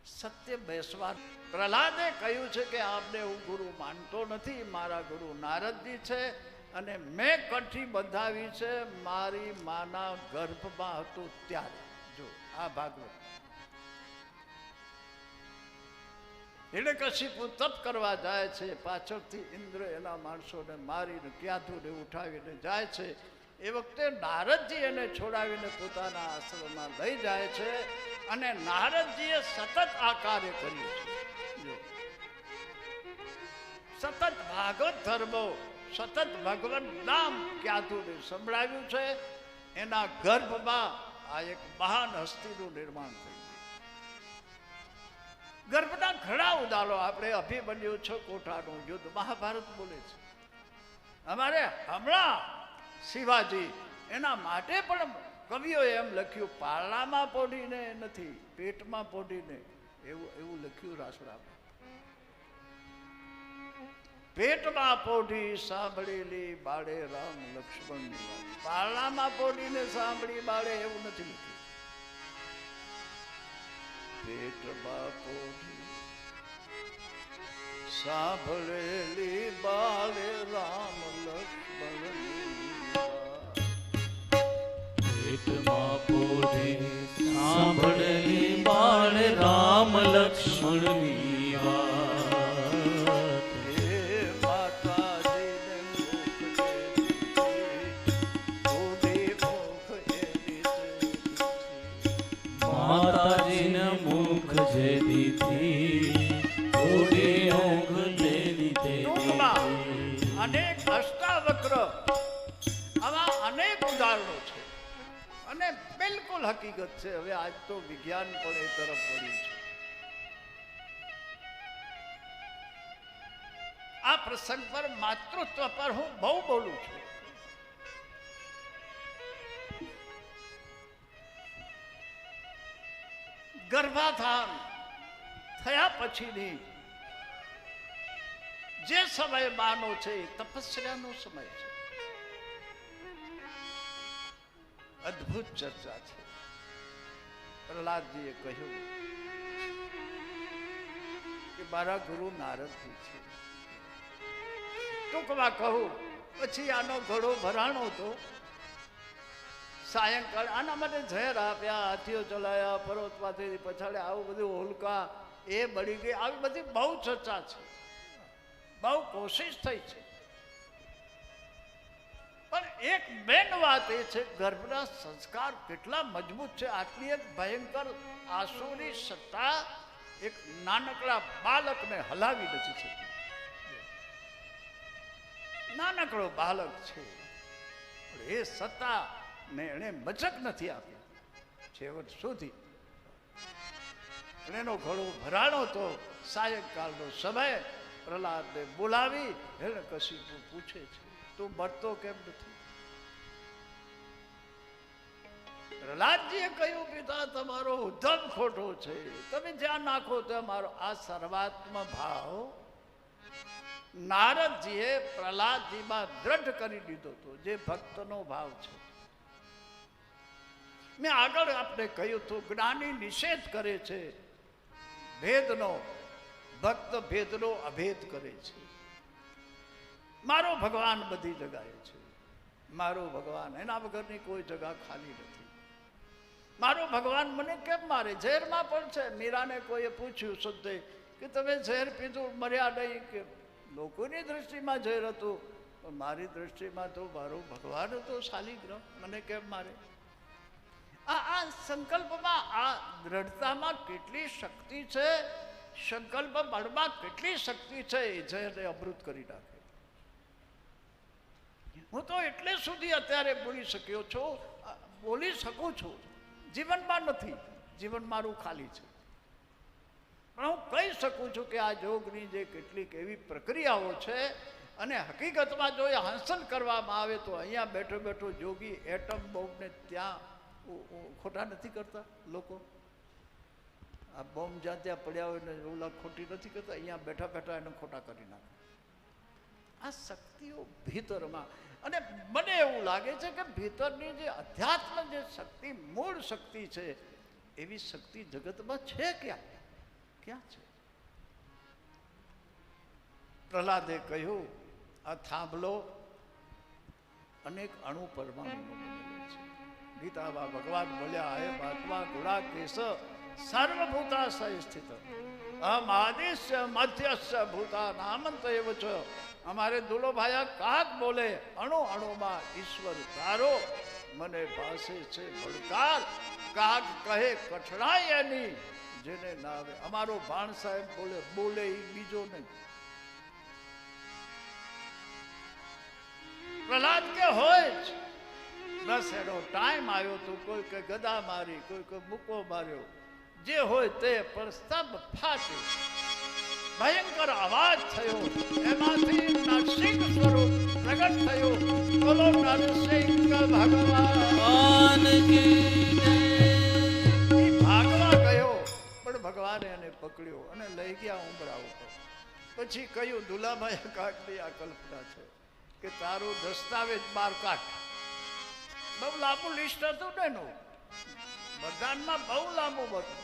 સત્ય બેસવા. પ્રહલાદે કહ્યું છે કે આપને હું ગુરુ માનતો નથી, મારા ગુરુ નારદજી છે, અને મેં કંઠી બંધાવી છે મારી માના ગર્ભમાં હતું ત્યારે. જો આ ભાગવત. એને કશીપુ તપ કરવા જાય છે, પાછળથી ઇન્દ્ર એના માણસોને મારીને ક્યાંથુને ઉઠાવીને જાય છે. એ વખતે નારદજી એને છોડાવીને પોતાના આશ્રમમાં લઈ જાય છે, અને નારદજીએ સતત આ કાર્ય કર્યું છે. સતત ભાગવત ધર્મો, સતત ભગવાન નામ ક્યાંથુને સંભળાવ્યું છે. એના ગર્ભમાં આ એક મહાન હસ્તીનું નિર્માણ થયું. ગર્ભના ઘણા ઉદાહરણો આપણે અભિમન્યુ છ કોઠાનું યુદ્ધ મહાભારત બોલે છે. અમારે હમણાં શિવાજી એના માટે પણ કવિઓએ એમ લખ્યું, પારણામાં પોઢીને નથી, પેટમાં પોઢીને. એવું લખ્યું રાસડામાં. પેટમાં પોઢી સાંભળેલી બાળે રામ લક્ષ્મણની વાત. પારણામાં પોઢીને સાંભળી બાળે એવું નથી લખ્યું. પેટમાં પોઢી સાંભળેલી બાળે રામ લક્ષ્મણની વાત. પેટમાં પોઢી સાંભળેલી બાળ રામ લક્ષ્મણની વાત. હે માતાજીને બિલકુલ હકીકત છે. હવે આજ તો વિજ્ઞાન પણ એ તરફ વળ્યું છે. આ પ્રસંગ પર માતૃત્વ પર હું બહુ બોલું છું. ગર્ભાધાન થયા પછીની જે સમય માનો છે એ તપસ્યાનો સમય છે. અદ્ભુત ચર્ચા છે. પ્રહલાદજીએ કહ્યું કે મારા ગુરુ નારદજી છે. ટૂંકમાં કહું, પછી આનો ઘડો ભરાણો હતો. સાયંકાળ આના માટે ઝેર આપ્યા, હાથીઓ ચલાયા, પર્વતમાંથી પછાડે, આવું બધું હોલકા એ બળી ગઈ. આવી બધી બહુ ચર્ચા છે, બહુ કોશિશ થઈ છે. પણ એક મેન વાત એ છે, ગર્ભના સંસ્કાર કેટલા મજબૂત છે. આટલી એક ભયંકર આસુરી સત્તા એક નાનકડા બાળકને હલાવી નથી શકતી. નાનકડો બાળક છે, એ સત્તા ને એને મચક નથી આપી છેવટ સુધી. એનો ઘડો ભરાણો તો સાયંકાળનો સમય. પ્રહલાદને બોલાવી હિરણ્યકશિપુ પૂછે છે, તું મરતો કેમ નથી? પ્રહલાદજીએ કહ્યું, પિતા તમારો ઉદ્ધમ ખોટો છે. તમે જ્યાં નાખો ત્યાં મારો આ સર્વાત્મ ભાવ નારદજીએ પ્રહલાદજીમાં દ્રઢ કરી દીધો હતો, જે ભક્તનો ભાવ છે. મેં આગળ આપને કહ્યું હતું, જ્ઞાની નિષેધ કરે છે ભેદનો, ભક્ત ભેદનો અભેદ કરે છે. મારો ભગવાન બધી જગાએ છે. મારો ભગવાન, એના વગરની કોઈ જગા ખાલી નથી. મારો ભગવાન મને કેમ મારે? ઝેરમાં પણ છે. મીરાને કોઈએ પૂછ્યું શુદ્ધે કે તમે ઝેર પીધું, મર્યા નહીં? કે લોકોની દ્રષ્ટિમાં ઝેર હતું, પણ મારી દ્રષ્ટિમાં તો મારો ભગવાન હતો શાલિગ્રામ, મને કેમ મારે? આ સંકલ્પમાં, આ દ્રઢતામાં કેટલી શક્તિ છે, સંકલ્પ બળમાં કેટલી શક્તિ છે, એ ઝેરને અમૃત કરી નાખે. હું તો એટલે સુધી અત્યારે બોલી શકું છું. જીવનમાં નથી, જીવન મારું ખાલી છે. પણ હું કહી શકું છું કે આ યોગની જે કેટલીક એવી પ્રક્રિયાઓ છે, અને હકીકતમાં જો એ હાંસલ કરવામાં આવે તો અહીંયા બેઠો બેઠો યોગી એટમ બોમ્બને ત્યાં ખોટા નથી કરતા લોકો. આ બોમ્બ જ્યાં ત્યાં પડ્યા હોય ને ઓલા ખોટી નથી કરતા, અહીંયા બેઠા બેઠા એને ખોટા કરી નાખે. આ શક્તિઓ ભીતરમાં, અને મને એવું લાગે છે કે ભીતરની જે અધ્યાત્મ જે શક્તિ, મૂળ શક્તિ છે, એવી શક્તિ જગતમાં છે ક્યાં છે? પ્રહલાદે કહ્યું, આ થાંભલો અનેક અણુ પરમાણુ છે. ગીતામાં ભગવાન બોલ્યા, હે મહાત્મા ગુણાકેશ સર્વભૂતાશય સ્થિત અમાદિશ્ય મધ્યસ્ય ભૂતાનામંત એવ છ. અમારે દુલોભાયા કાક બોલે, અણુ અણુમાં ઈશ્વર તારો મને પાસે છે ભડકાર. કાક કહે કઠણાઈ એની જેને ના આવે. અમારો ભાણ સાહેબ બોલે એ બીજો નહીં. પ્રહલાદ કે હોય જ બસ એનો ટાઈમ આવ્યો તો કોઈ કે ગદા મારી, કોઈ કે મૂકો માર્યો, જે હોય તે, પણ સ્તંભ ફાટ્યો, ભયંકર અવાજ થયો, એમાંથી નરસિંહ સ્વરૂપ પ્રગટ થયો. બોલો નરસિંહ ભગવાન ભાગવા ગયો, પણ ભગવાને એને પકડ્યો અને લઈ ગયા ઉંબરા ઉપર. પછી કહ્યું, દુલાભાઈ કાકની આ કલ્પના છે કે તારું દસ્તાવેજ બહાર કાઢ. બહુ લાંબુ લિસ્ટ હતું ને એનું, બધામાં બહુ લાંબુ હતું.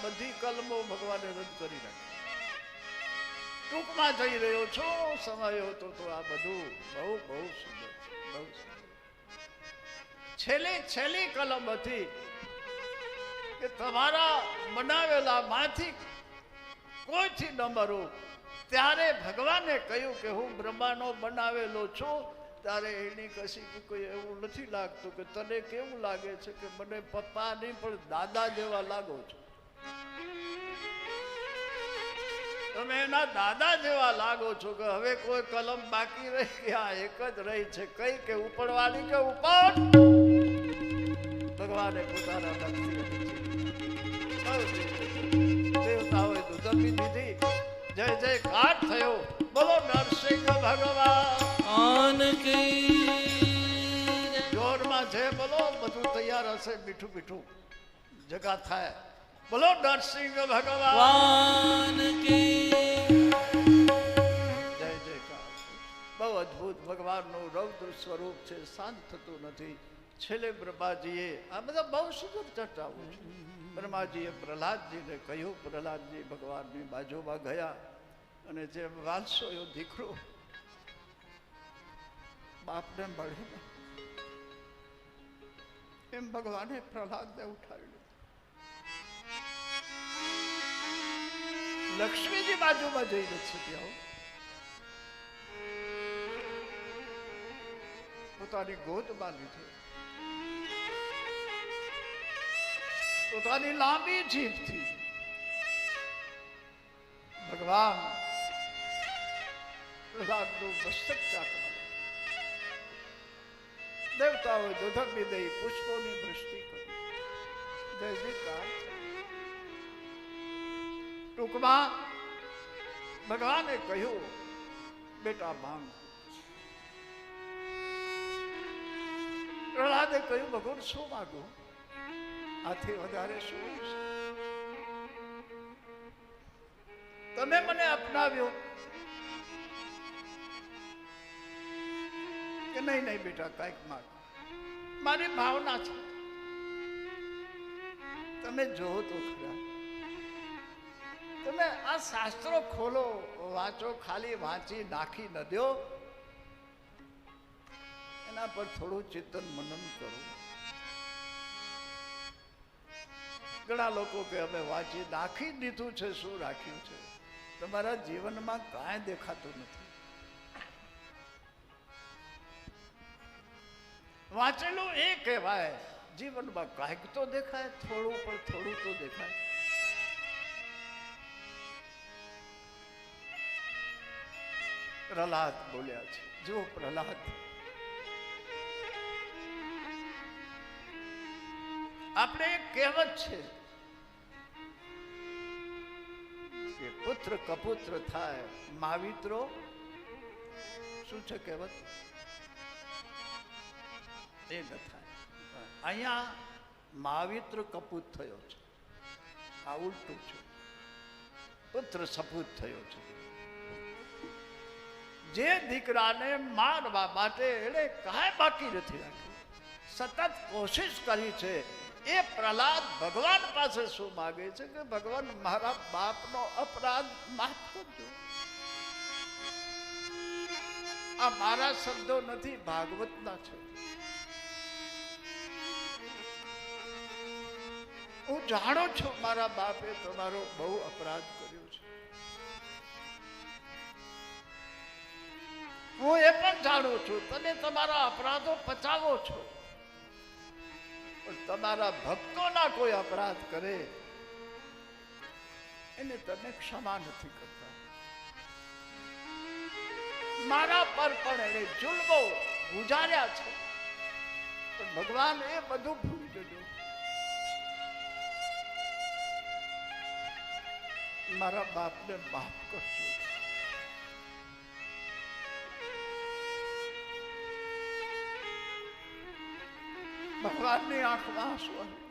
બધી કલમો ભગવાને રદ કરી નાખી. ટૂંકમાં જઈ રહ્યો છો, સમય હતો તો આ બધું બહુ બહુ સુંદર છે, બહુ સુંદર. છેલ્લી કલમ હતી કે તમારા બનાવેલા માંથી કોઈથી ન મરો. ત્યારે ભગવાને કહ્યું કે હું બ્રહ્માનો બનાવેલો છું. ત્યારે એની કશી કોઈ એવું નથી લાગતું કે તને કેવું લાગે છે કે મને પપ્પા નહીં પણ દાદા જેવા લાગો છો. તમે એના દાદા જેવા લાગો છો કે હવે કોઈ કલમ બાકી રહી, આ એક જ રહી છે. કઈ કે ઉપરવાળી કે ઉપર? તો ભગવાને પોતાના દેવતાઓએ દુધમી દીધી. જય જય કાઠ થયો. બોલો નરસિંહ ભગવાન જોરમાં છે. બોલો બધું તૈયાર હશે. મીઠું મીઠું જગા થાય. બોલો નરસિંહ ભગવાન જય જયકાર. બહુ અદભુત ભગવાનનું રૌદ્ર સ્વરૂપ છે. શાંત થતું નથી. છેલ્લે બ્રહ્માજીએ આ બધા બહુ સુંદર ચર્ચાઓ છે. બ્રહ્માજીએ પ્રહલાદજીને કહ્યું. પ્રહલાદજી ભગવાનની બાજુમાં ગયા અને જે વાલસો એવો દીકરો બાપને મળે ને એમ ભગવાને પ્રહલાદને ઉઠાવી લીધો. લક્ષ્મીજી બાજુમાં જઈ નથી શક્યા. પોતાની ગોદમાં લીધી. પોતાની લાંબી જીભથી ભગવાન પ્રહલાદનું મસ્તક ચાટવા. દેવતાઓએ દુધમી દઈ પુષ્પોની વૃષ્ટિ કરી. જય જયકાર. ટૂંકમાં ભગવાને કહ્યું બેટા માંગ. પ્રહલાદે કહ્યું ભગવાન શું માગું? આથી વધારે શું છે? તમે મને અપનાવ્યો કે નહીં? નહીં બેટા કાંઈક માગ. મારી ભાવના છે. તમે જોવો તો ખરા. તમે આ શાસ્ત્રો ખોલો, વાંચો. ખાલી વાંચી નાખી ન દો. એના પર થોડું ચિંતન મનન કરો. ઘણા લોકો કે અમે વાંચી નાખી દીધું છે. શું રાખ્યું છે? તમારા જીવનમાં કાંઈ દેખાતું નથી. વાંચેલું એ કહેવાય. જીવનમાં કાંઈક તો દેખાય. થોડું પણ થોડું તો દેખાય. પ્રહલાદ બોલ્યા છે. જો પ્રહલાદ, આપણે એક કહેવત છે કે પુત્ર કપુત્ર થાય, માવિત્રો શું છે કહેવત? એ ન થાય. અહીંયા માવિત્ર કપૂત થયો છે. આ ઉલટું છે. પુત્ર સપૂત થયો છે. જે દીકરાને મારવા માટે એને કાંઈ બાકી નથી રાખ્યું. સતત કોશિશ કરી છે. એ પ્રહલાદ ભગવાન પાસે શું માગે છે કે ભગવાન મારા બાપનો અપરાધ માફ કરજો. આ મારા શબ્દો નથી, ભાગવતના છે. હું જાણું છું મારા બાપે તમારો બહુ અપરાધ કર્યો છે. હું એ પણ જાણું છું તમે તમારા અપરાધો પચાવો છો. પણ તમારા ભક્તોના કોઈ અપરાધ કરે એને તમે ક્ષમા નથી કરતા. મારા પર પણ એને જુલ્મો ગુજાર્યા છે. પણ ભગવાન એ બધું ભૂલી જજો. મારા બાપને માફ કરજો. ભગવાનની આંખમાં આંસુ આવ્યું.